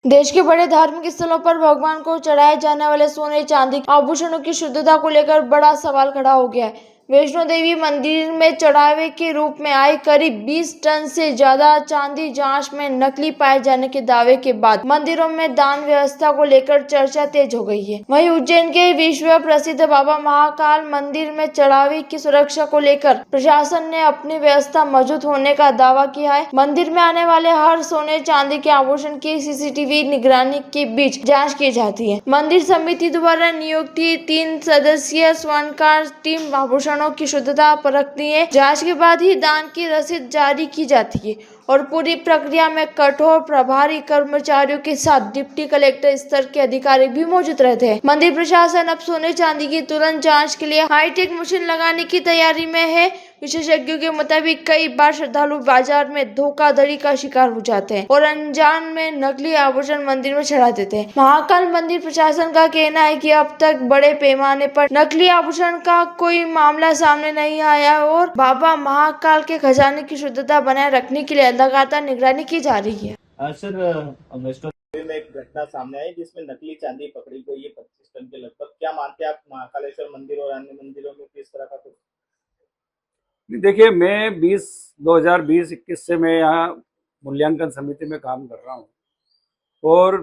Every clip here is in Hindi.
देश के बड़े धार्मिक स्थलों पर भगवान को चढ़ाए जाने वाले सोने चांदी के आभूषणों की शुद्धता को लेकर बड़ा सवाल खड़ा हो गया है। वैष्णो देवी मंदिर में चढ़ावे के रूप में आई करीब 20 टन से ज्यादा चांदी जांच में नकली पाए जाने के दावे के बाद मंदिरों में दान व्यवस्था को लेकर चर्चा तेज हो गई है। वहीं उज्जैन के विश्व प्रसिद्ध बाबा महाकाल मंदिर में चढ़ावे की सुरक्षा को लेकर प्रशासन ने अपनी व्यवस्था मौजूद होने का दावा किया है। मंदिर में आने वाले हर सोने चांदी के आभूषण की सीसीटीवी निगरानी के बीच जांच की जाती है। मंदिर समिति द्वारा नियुक्त 3 सदस्यीय स्वर्णकार टीम आभूषणों की शुद्धता परखती है। जांच के बाद ही दान की रसीद जारी की जाती है और पूरी प्रक्रिया में कठोर प्रभारी कर्मचारियों के साथ डिप्टी कलेक्टर स्तर के अधिकारी भी मौजूद रहते हैं। मंदिर प्रशासन अब सोने चांदी की तुरंत जांच के लिए हाईटेक मशीन लगाने की तैयारी में है। विशेषज्ञों के मुताबिक कई बार श्रद्धालु बाजार में धोखाधड़ी का शिकार हो जाते हैं और अनजान में नकली आभूषण मंदिर में चढ़ा देते हैं। महाकाल मंदिर प्रशासन का कहना है कि अब तक बड़े पैमाने पर नकली आभूषण का कोई मामला सामने नहीं आया और बाबा महाकाल के खजाने की शुद्धता बनाए रखने के लिए लगातार निगरानी की जा रही है। सर, वैष्णो देवी में एक घटना सामने आई जिसमें नकली चांदी पकड़ी गई है 25 टन के लगभग। क्या मानते हैं आप, महाकालेश्वर मंदिर और अन्य मंदिरों में किस तरह का कुछ? देखिए, मैं 2020-21 से मैं यहाँ मूल्यांकन समिति में काम कर रहा हूँ और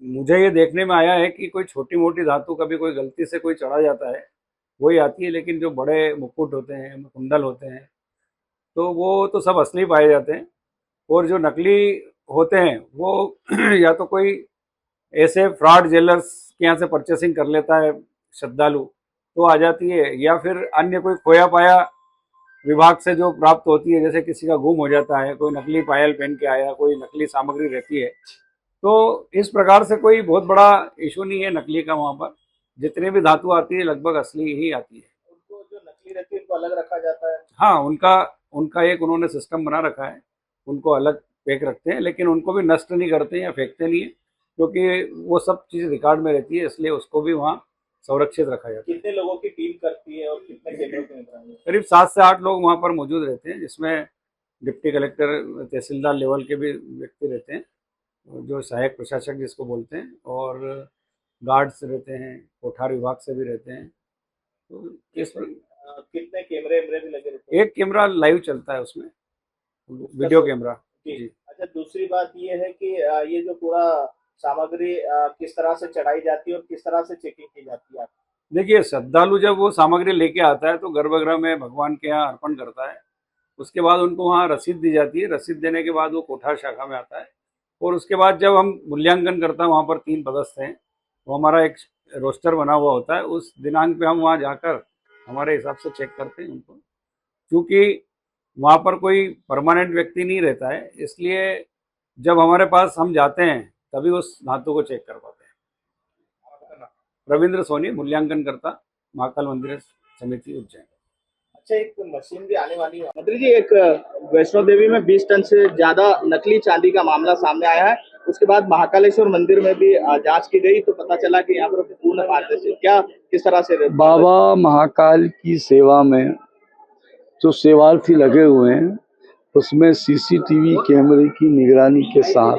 मुझे ये देखने में आया है कि कोई छोटी मोटी धातु कभी कोई गलती से कोई चढ़ा जाता है वही आती है, लेकिन जो बड़े मुकुट होते हैं, कुंडल होते हैं, तो वो तो सब असली पाए जाते हैं और जो नकली होते हैं वो या तो कोई ऐसे फ्रॉड जेलर्स के यहाँ से परचेसिंग कर लेता है श्रद्धालु तो आ जाती है, या फिर अन्य कोई खोया पाया विभाग से जो प्राप्त होती है, जैसे किसी का गुम हो जाता है, कोई नकली पायल पहन के आया, कोई नकली सामग्री रहती है। तो इस प्रकार से कोई बहुत बड़ा इशू नहीं है नकली का। वहाँ पर जितने भी धातु आती है लगभग असली ही आती है। उनको जो नकली रहती है उनको अलग रखा जाता है? हाँ, उनका एक उन्होंने सिस्टम बना रखा है, उनको अलग पैक रखते हैं, लेकिन उनको भी नष्ट नहीं करते हैं या फेंकते नहीं है, क्योंकि वो सब चीज़ रिकॉर्ड में रहती है, इसलिए उसको भी वहाँ संरक्षित रखा जाता है। कितने लोगों की टीम करती है और कितने कैमरों की निगरानी? करीब 7 से 8 लोग वहाँ पर मौजूद रहते हैं, जिसमें डिप्टी कलेक्टर, तहसीलदार लेवल के भी व्यक्ति रहते हैं, जो सहायक प्रशासक जिसको बोलते हैं, और गार्ड्स रहते हैं, कोठार विभाग से भी रहते हैं। तो इस कितने कैमरे भी लगे रहते हैं? एक कैमरा लाइव चलता है उसमें, वीडियो कैमरा जी। अच्छा, दूसरी बात ये है कि ये जो पूरा सामग्री किस तरह से चढ़ाई जाती है और किस तरह से चेकिंग की जाती है? देखिए, श्रद्धालु जब वो सामग्री लेके आता है तो गर्भगृह में भगवान के यहाँ अर्पण करता है, उसके बाद उनको वहाँ रसीद दी जाती है। रसीद देने के बाद वो कोठार शाखा में आता है और उसके बाद जब हम मूल्यांकन करता है, वहाँ पर 3 पदस्थ हैं, तो हमारा एक रोस्टर बना हुआ होता है, उस दिनांक पे हम वहाँ जाकर हमारे हिसाब से चेक करते हैं उनको। क्योंकि वहाँ पर कोई परमानेंट व्यक्ति नहीं रहता है, इसलिए जब हमारे पास हम जाते हैं तभी उस धातु को चेक कर पाते हैं। रविंद्र सोनी, मूल्यांकन करता, महाकाल मंदिर समिति उज्जैन। अच्छा, एक मशीन भी आने वाली है मंत्री जी। एक वैष्णो देवी में 20 टन से ज्यादा नकली चांदी का मामला सामने आया है, उसके बाद महाकालेश्वर मंदिर में भी जांच की गई तो पता चला कि यहाँ पर पूर्ण पारदर्शी, क्या किस तरह से बाबा महाकाल की सेवा में जो सेवार्थी लगे हुए हैं उसमें सीसीटीवी कैमरे की निगरानी के साथ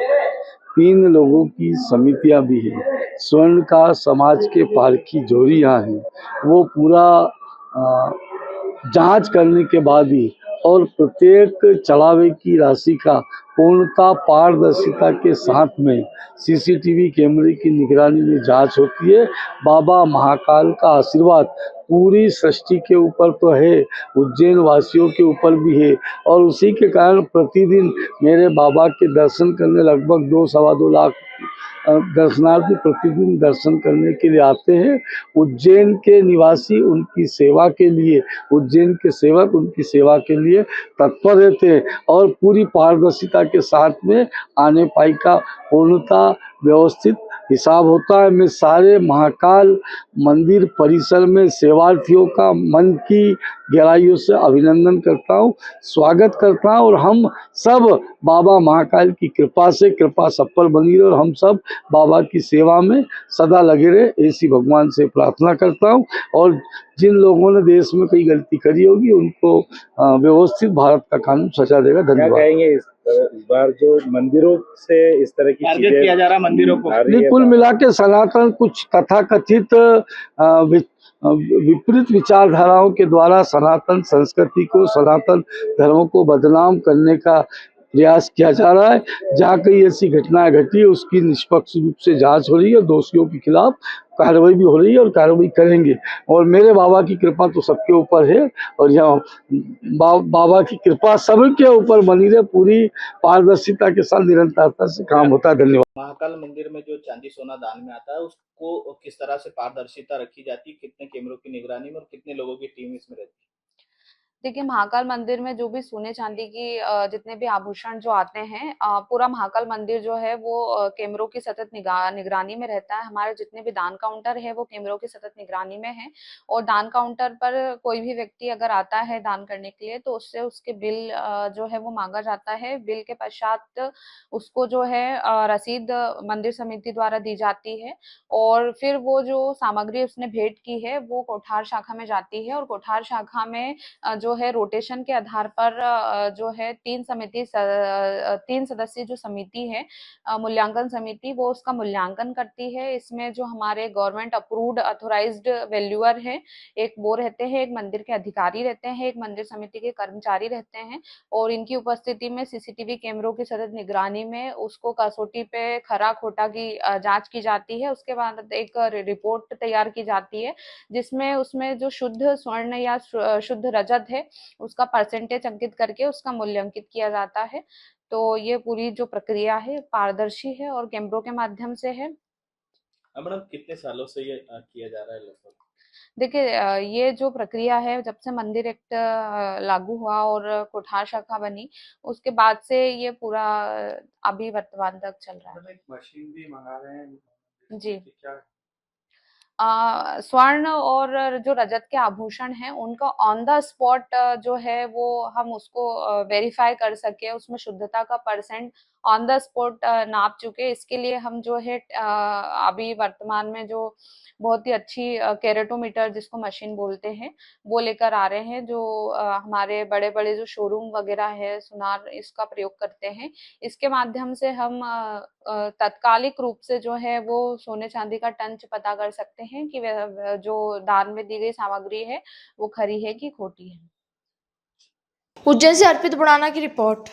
3 लोगों की समितियां भी हैं। स्वर्णकार समाज के पारखी जोड़ियां हैं, वो पूरा जांच करने के बाद ही और प्रत्येक चढ़ावे की राशि का पूर्णता पारदर्शिता के साथ में सीसीटीवी कैमरे की निगरानी में जांच होती है। बाबा महाकाल का आशीर्वाद पूरी सृष्टि के ऊपर तो है, उज्जैन वासियों के ऊपर भी है, और उसी के कारण प्रतिदिन मेरे बाबा के दर्शन करने लगभग 2-2.25 लाख दर्शनार्थी प्रतिदिन दर्शन करने के लिए आते हैं। उज्जैन के निवासी उनकी सेवा के लिए, उज्जैन के सेवक उनकी सेवा के लिए तत्पर रहते हैं और पूरी पारदर्शिता के साथ में आने पाई का पूर्णता व्यवस्थित हिसाब होता है। मैं सारे महाकाल मंदिर परिसर में सेवार्थियों का मन की गहराइयों से अभिनंदन करता हूँ, स्वागत करता हूँ, और हम सब बाबा महाकाल की कृपा से, कृपा सब पर बनी रहे और हम सब बाबा की सेवा में सदा लगे रहे, ऐसी भगवान से प्रार्थना करता हूँ। और जिन लोगों ने देश में कोई गलती करी होगी उनको व्यवस्थित भारत का कानून सजा देगा। धन्यवाद। इस बार जो मंदिरों से इस तरह की टारगेट चीजें किया जा रहा है मंदिरों को। आ रही नहीं, है कुल मिला के सनातन कुछ तथाकथित विपरीत विचारधाराओं के द्वारा सनातन संस्कृति को, सनातन धर्म को बदनाम करने का प्रयास किया जा रहा है। जहाँ कहीं ऐसी घटनाएं घटी है उसकी निष्पक्ष रूप से जांच हो रही है, दोषियों के खिलाफ कार्रवाई भी हो रही है और कार्रवाई करेंगे। और मेरे बाबा की कृपा तो सबके ऊपर है और यहाँ बाबा की कृपा सबके ऊपर बनी रहे, पूरी पारदर्शिता के साथ निरंतरता से काम होता है। धन्यवाद। महाकाल मंदिर में जो चांदी सोना दान में आता है उसको किस तरह से पारदर्शिता रखी जाती है, कितने कैमरों की निगरानी में और कितने लोगों की टीम इसमें रहती है? देखिए, महाकाल मंदिर में जो भी सोने चांदी की जितने भी आभूषण जो आते हैं, पूरा महाकाल मंदिर जो है वो कैमरों की सतत निगरानी में रहता है। हमारे जितने भी दान काउंटर है वो कैमरों की सतत निगरानी में है और दान काउंटर पर कोई भी व्यक्ति अगर आता है दान करने के लिए तो उससे उसके बिल जो है वो मांगा जाता है। बिल के पश्चात उसको जो है रसीद मंदिर समिति द्वारा दी जाती है और फिर वो जो सामग्री उसने भेंट की है वो कोठार शाखा में जाती है और कोठार शाखा में जो है रोटेशन के आधार पर जो है 3 सदस्यीय जो समिति है, मूल्यांकन समिति, वो उसका मूल्यांकन करती है। इसमें जो हमारे गवर्नमेंट अप्रूव्ड ऑथोराइज्ड वैल्यूअर है, एक वो रहते हैं, एक मंदिर के अधिकारी रहते हैं, एक मंदिर समिति के कर्मचारी रहते हैं और इनकी उपस्थिति में सीसीटीवी कैमरों की सतत निगरानी में उसको कसौटी पे खरा खोटा की जांच की जाती है। उसके बाद एक रिपोर्ट तैयार की जाती है जिसमें उसमें जो शुद्ध स्वर्ण या शुद्ध रजत है उसका परसेंटेज अंकित करके उसका मूल्यांकित किया जाता है। तो ये पूरी जो प्रक्रिया है पारदर्शी है और कैमरों के माध्यम से है। मैडम कितने सालों से ये किया जा रहा है लगभग? देखिए, ये जो प्रक्रिया है जब से मंदिर एक्ट लागू हुआ और कोठार शाखा बनी उसके बाद से ये पूरा अभी वर्तमान तक चल रहा है। मशीन भी मंगा रहे हैं जी। क्या? स्वर्ण और जो रजत के आभूषण हैं उनका ऑन द स्पॉट जो है वो हम उसको वेरीफाई कर सके, उसमें शुद्धता का परसेंट ऑन द स्पॉट नाप चुके। इसके लिए हम जो है अभी वर्तमान में जो बहुत ही अच्छी कैरेटोमीटर जिसको मशीन बोलते हैं वो लेकर आ रहे हैं, जो हमारे बड़े बड़े जो शोरूम वगैरह है सुनार इसका प्रयोग करते हैं। इसके माध्यम से हम तात्कालिक रूप से जो है वो सोने चांदी का टंच पता कर सकते हैं कि जो दान में दी गई सामग्री है वो खरी है कि खोटी है। उज्जैन से अर्पित बुढ़ाना की रिपोर्ट।